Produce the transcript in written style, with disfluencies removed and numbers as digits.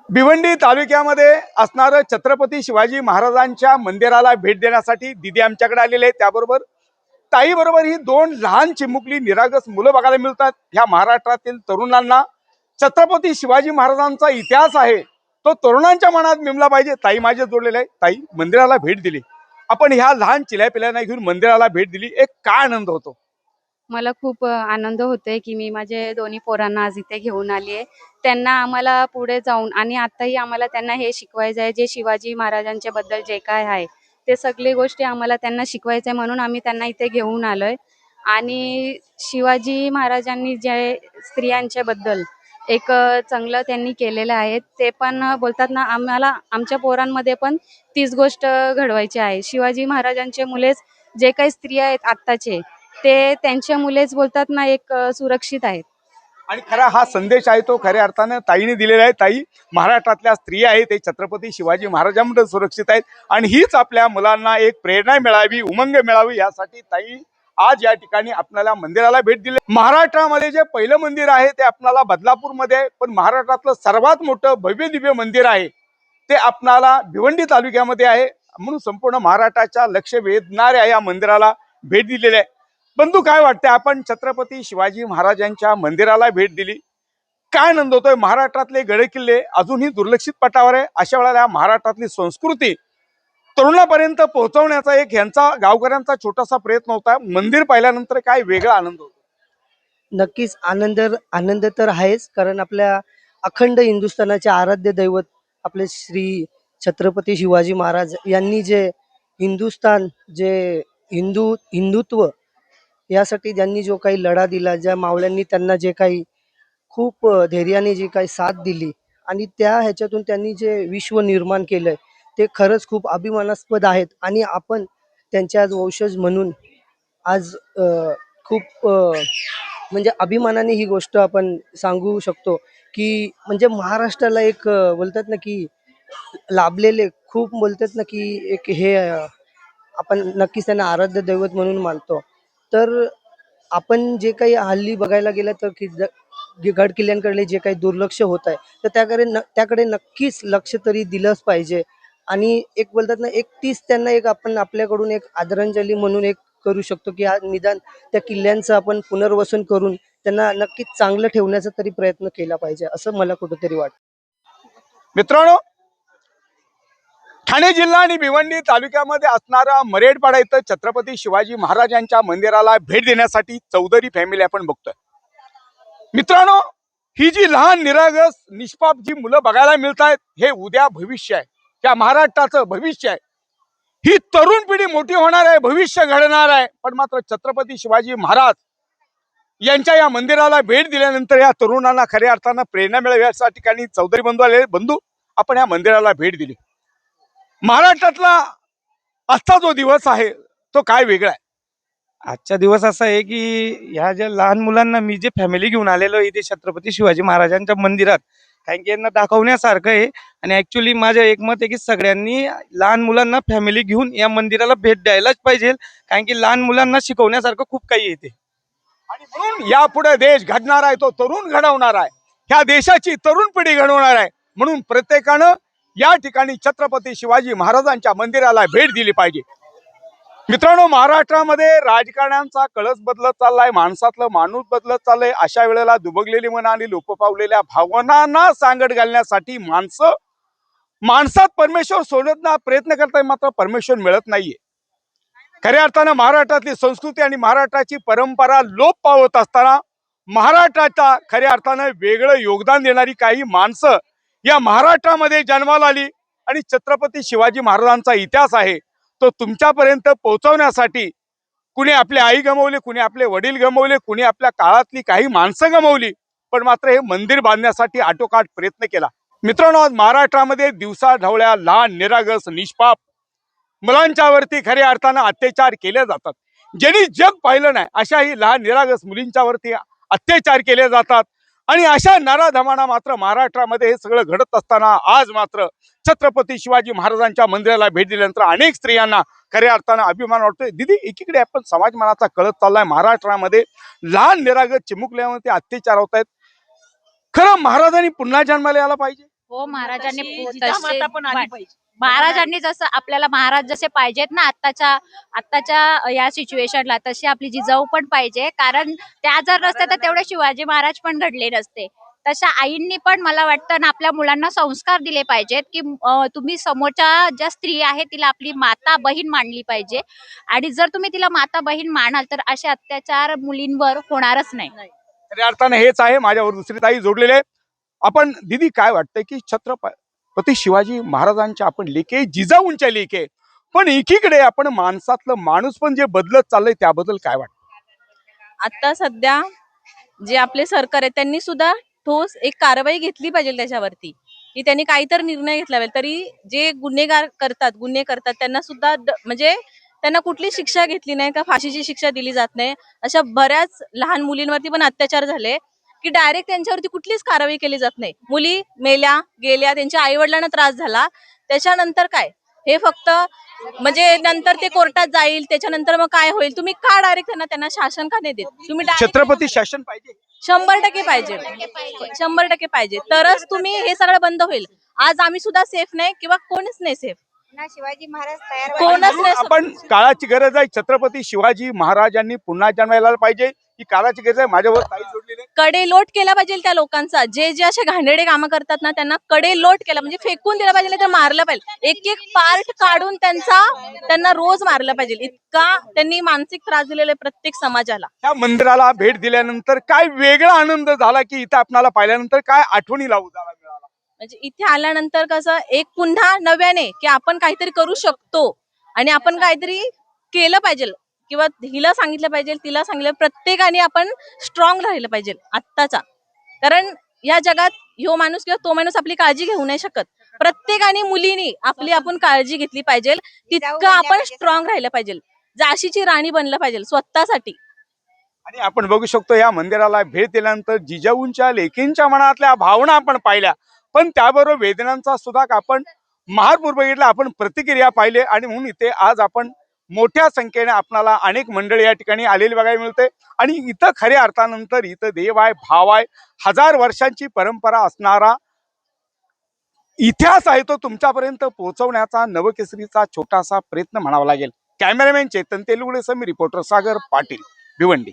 भिवंडी तालुक्यामध्ये असणारं छत्रपती शिवाजी महाराजांच्या मंदिराला भेट देण्यासाठी दिदी आमच्याकडे आलेले आहेत। त्याबरोबर ताई बरोबर ही दोन लहान चिमुकली निरागस मुलं बघायला मिळतात। ह्या महाराष्ट्रातील तरुणांना छत्रपती शिवाजी महाराजांचा इतिहास आहे तो तरुणांच्या मनात मिळला पाहिजे। ताई माझ्या जोडलेले आहे। ताई मंदिराला भेट दिली, आपण ह्या लहान चिल्या पिल्यांना घेऊन मंदिराला भेट दिली, एक काय आनंद होतो? मला खूप आनंद होतोय की मी माझे दोन्ही पोरांना आज इथे घेऊन आली आहे। त्यांना आम्हाला पुढे जाऊन आणि आताही आम्हाला त्यांना हे शिकवायचं आहे, जे शिवाजी महाराजांच्या बद्दल जे काय आहे ते सगळी गोष्टी आम्हाला त्यांना शिकवायचं आहे, म्हणून आम्ही त्यांना इथे घेऊन आलोय। आणि शिवाजी महाराजांनी जे स्त्रियांच्या बद्दल एक चांगलं त्यांनी केलेलं आहे, ते पण बोलतात ना, आम्हाला आमच्या पोरांमध्ये पण तीच गोष्ट घडवायची आहे। शिवाजी महाराजांचे मुलेच जे काही स्त्रिया आहेत आत्ताचे, ते त्यांच्या मुलेच बोलतात ना, एक सुरक्षित आहेत। आणि खरा हा संदेश आहे तो खऱ्या अर्थाने ताईने दिलेला आहे। ताई महाराष्ट्रातल्या स्त्रिया आहेत ते छत्रपती शिवाजी महाराजांमध्ये सुरक्षित आहेत आणि हीच आपल्या मुलांना एक प्रेरणा मिळावी, उमंग मिळावी यासाठी ताई आज या ठिकाणी आपल्याला मंदिराला भेट दिली। महाराष्ट्रामध्ये जे पहिलं मंदिर आहे ते आपल्याला बदलापूरमध्ये आहे, पण महाराष्ट्रातलं सर्वात मोठं भव्य दिव्य मंदिर आहे ते आपल्याला भिवंडी तालुक्यामध्ये आहे। म्हणून संपूर्ण महाराष्ट्राच्या लक्ष वेधणाऱ्या या मंदिराला भेट दिलेली आहे। बंधू काय वाटते, आपण छत्रपती शिवाजी महाराजांच्या मंदिराला भेट दिली, काय आनंद होतोय? महाराष्ट्रातले गड किल्ले अजूनही दुर्लक्षित पटावर आहे, अशा वेळेला महाराष्ट्रातली संस्कृती तरुणापर्यंत पोहोचवण्याचा एक यांचा गावकऱ्यांचा छोटासा प्रयत्न होता। मंदिर पाहिल्यानंतर काय वेगळा आनंद होतो? नक्कीच आनंद आनंद तर आहेच, कारण आपल्या अखंड हिंदुस्थानाचे आराध्य दैवत आपले श्री छत्रपती शिवाजी महाराज यांनी जे हिंदुस्थान, जे हिंदुत्व यासाठी ज्यांनी जो काही लढा दिला, ज्या मावळ्यांनी त्यांना जे काही खूप धैर्याने जी काही साथ दिली आणि त्या ह्याच्यातून त्यांनी जे विश्व निर्माण केलंय ते खरंच खूप अभिमानास्पद आहेत। आणि आपण त्यांचे आज वंशज म्हणून आज खूप म्हणजे अभिमानाने ही गोष्ट आपण सांगू शकतो की म्हणजे महाराष्ट्राला एक बोलतात ना की लाभलेले खूप बोलतात ना की एक हे आपण नक्कीच त्यांना आराध्य दैवत म्हणून मानतो। तर आपण जे काही हल्ली बघायला गेलं तर की गड किल्ल्यांकडे जे काही दुर्लक्ष होत आहे, तर त्याकडे नक्कीच लक्ष तरी दिलंच पाहिजे। आणि एक बोलतात ना, एक तीच त्यांना एक आपण आपल्याकडून एक आदरांजली म्हणून एक करू शकतो की आज निदान त्या किल्ल्यांचं आपण पुनर्वसन करून त्यांना नक्कीच चांगलं ठेवण्याचा तरी प्रयत्न केला पाहिजे, असं मला कुठेतरी वाटतं। मित्रांनो, ठाणे जिल्हा आणि भिवंडी तालुक्यामध्ये असणारा मरेडपाडा इथं छत्रपती शिवाजी महाराजांच्या मंदिराला भेट देण्यासाठी चौधरी फॅमिली आपण बघतोय। मित्रांनो, ही जी लहान निरागस निष्पाप जी मुलं बघायला मिळत आहेत, हे उद्या भविष्य आहे, त्या महाराष्ट्राचं भविष्य आहे। ही तरुण पिढी मोठी होणार आहे, भविष्य घडणार आहे। पण मात्र छत्रपती शिवाजी महाराज यांच्या या मंदिराला भेट दिल्यानंतर या तरुणांना खऱ्या अर्थानं प्रेरणा मिळावी या ठिकाणी चौधरी बंधू आले। बंधू, आपण या मंदिराला भेट दिली, महाराष्ट्रातला आजचा जो दिवस आहे तो काय वेगळा आहे? आजचा दिवस असा आहे की ह्या ज्या लहान मुलांना मी जे फॅमिली घेऊन आलेलो इथे छत्रपती शिवाजी महाराजांच्या मंदिरात, कारण की यांना दाखवण्यासारखं आहे। आणि ऍक्च्युली माझं एक मत आहे की सगळ्यांनी लहान मुलांना फॅमिली घेऊन या मंदिराला भेट द्यायलाच पाहिजे, कारण की लहान मुलांना शिकवण्यासारखं खूप काही येते। आणि म्हणून यापुढे देश घडणार आहे तो तरुण घडवणार आहे, ह्या देशाची तरुण पिढी घडवणार आहे। म्हणून प्रत्येकानं या ठिकाणी छत्रपती शिवाजी महाराजांच्या मंदिराला भेट दिली पाहिजे। मित्रांनो, महाराष्ट्रामध्ये राजकारण्यांचा कळस बदलत चाललाय, माणसातलं माणूस बदलत चाललंय। अशा वेळेला दुबगलेली मन आणि लोप पावलेल्या भावनांना सांगड घालण्यासाठी माणसात परमेश्वर शोधण्याचा प्रयत्न करताय, मात्र परमेश्वर मिळत नाहीये। खऱ्या अर्थानं महाराष्ट्रातली संस्कृती आणि महाराष्ट्राची परंपरा लोप पावत असताना महाराष्ट्राच्या खऱ्या अर्थानं वेगळं योगदान देणारी काही माणसं या महाराष्ट्रामध्ये जन्माला आली आणि छत्रपती शिवाजी महाराजांचा इतिहास आहे तो तुमच्यापर्यंत पोहोचवण्यासाठी कुणी आपले आई गमावले, कुणी आपले वडील गमावले, कुणी आपल्या काळातली काही माणसं गमावली, पण मात्र हे मंदिर बांधण्यासाठी आटोकाट प्रयत्न केला। मित्रांनो, आज महाराष्ट्रामध्ये दिवसा ढवळ्या लहान निरागस निष्पाप मुलांच्यावरती खऱ्या अर्थानं अत्याचार केले जातात। ज्यांनी जग पाहिलं नाही अशा ही लहान निरागस मुलींच्यावरती अत्याचार केले जातात। आणि अशा नराधमांना मात्र महाराष्ट्रामध्ये हे सगळं घडत असताना आज मात्र छत्रपती शिवाजी महाराजांच्या मंदिराला भेट दिल्यानंतर अनेक स्त्रियांना खऱ्या अर्थानं अभिमान वाटतोय। दीदी, एकीकडे आपण समाजमानाचा कळत चाललाय, महाराष्ट्रामध्ये लहान निरागस चिमुकल्यावरती अत्याचार होत आहेत, खरं महाराजांनी पुन्हा जन्माला यायला पाहिजे? हो महाराजांनी तशी तसे जिजामाता पण आली पाहिजे. महाराजांनी जसं आपल्याला महाराज जसे पाहिजेत ना आत्ताच्या या सिच्युएशनला, तशी आपली जिजाऊ पण पाहिजे. कारण त्या जर नसत्या तर तेवढे शिवाजी महाराज पण घडले नसते. तशा आईंनी पण मला वाटतं ना आपल्या मुलांना संस्कार दिले पाहिजेत की तुम्ही समोरच्या ज्या स्त्री आहे तिला आपली माता बहीण मानली पाहिजे. आणि जर तुम्ही तिला माता बहीण मानाल तर असे अत्याचार मुलींवर होणारच नाही. खऱ्या अर्थाने हेच आहे. माझ्यावर दुसरी ताई जोडलेले आहे. आपण दीदी काय वाटतंय की छत्रपती शिवाजी महाराजांच्या आपण लेखे, जिजाऊंच्या लेखे, पण एकीकडे आपण माणसातलं माणूस पण जे बदलत चाललंय त्याबद्दल काय वाटतं? आता सध्या जे आपले सरकार आहे त्यांनी सुद्धा ठोस एक कारवाई घेतली पाहिजे त्याच्यावरती, की त्यांनी काहीतरी निर्णय घेतला पाहिजे. तरी जे गुन्हे करतात त्यांना सुद्धा म्हणजे त्यांना कुठली शिक्षा घेतली नाही का, फाशीची शिक्षा दिली जात नाही. अशा बऱ्याच लहान मुलींवरती पण अत्याचार झाले की डायरेक्ट त्यांच्यावरती कुठलीच कारवाई केली जात नाही. मुली मेल्या गेल्या, त्यांच्या आई वडिलांना त्रास झाला, त्याच्यानंतर काय हे फक्त म्हणजे नंतर ते कोर्टात जाईल, त्याच्यानंतर मग काय होईल, तुम्ही का डायरेक्ट त्यांना शासन का नाही देत? तुम्ही direct छत्रपती शासन पाहिजे. 100% पाहिजे, 100% पाहिजे, तरच तुम्ही हे सगळं बंद होईल. आज आम्ही सुद्धा सेफ नाही किंवा कोणीच नाही सेफ. शिवाजी महाराज तयार कोणच म्हणून नाही. आपण काळाची गरज आहे. छत्रपती शिवाजी महाराजांनी पुन्हा जन्मायला पाहिजे ही काळाची गरज आहे. माझ्यावर ताई जोडलेली आहे. कडेलोट केला पाहिजे त्या लोकांचा, जे जे असे घाणेरडे कामं करतात ना त्यांना कडेलोट केला म्हणजे फेकून दिला पाहिजे, नाही तर मारलं पाहिजे. एक एक पार्ट काढून त्यांना रोज मारलं पाहिजे. इतका त्यांनी मानसिक त्रास दिलेला आहे प्रत्येक समाजाला. त्या मंदिराला भेट दिल्यानंतर काय वेगळा आनंद झाला की इथं आपल्याला पाहिल्यानंतर काय आठवणी लावू झाला मिळाला? म्हणजे इथे आल्यानंतर कसं एक पुन्हा नव्याने की आपण काहीतरी करू शकतो आणि आपण काहीतरी केलं पाहिजे, किंवा हिला सांगितलं पाहिजे, तिला सांगितलं, प्रत्येकाने आपण स्ट्रॉंग राहिलं पाहिजे आत्ताचा. कारण या जगात ह्यो माणूस किंवा तो माणूस आपली काळजी घेऊ नाही शकत. प्रत्येकाने मुलीनी आपण काळजी घेतली पाहिजे, तितकं आपण स्ट्रॉंग राहिलं पाहिजे, झाशीची राणी बनलं पाहिजे स्वतःसाठी. आणि आपण बघू शकतो या मंदिराला भेट दिल्यानंतर जिजाऊंच्या लेकींच्या मनातल्या भावना आपण पाहिल्या, पण त्याबरोबर वेदनांचा सुद्धा आपण महापूर बघितला, आपण प्रतिक्रिया पाहिले. आणि म्हणून इथे आज आपण मोठ्या संख्येने आपणाला अनेक मंडळी या ठिकाणी आलेली बघायला मिळते. आणि इथं खऱ्या अर्थानंतर इथं देव आहे, भाव आहे, 1000 वर्षांची परंपरा असणारा इतिहास आहे तो तुमच्यापर्यंत पोहोचवण्याचा नवकेसरीचा छोटासा प्रयत्न म्हणावा लागेल. कॅमेरामॅन चेतन तेलुगुडे, मी रिपोर्टर सागर पाटील, भिवंडी.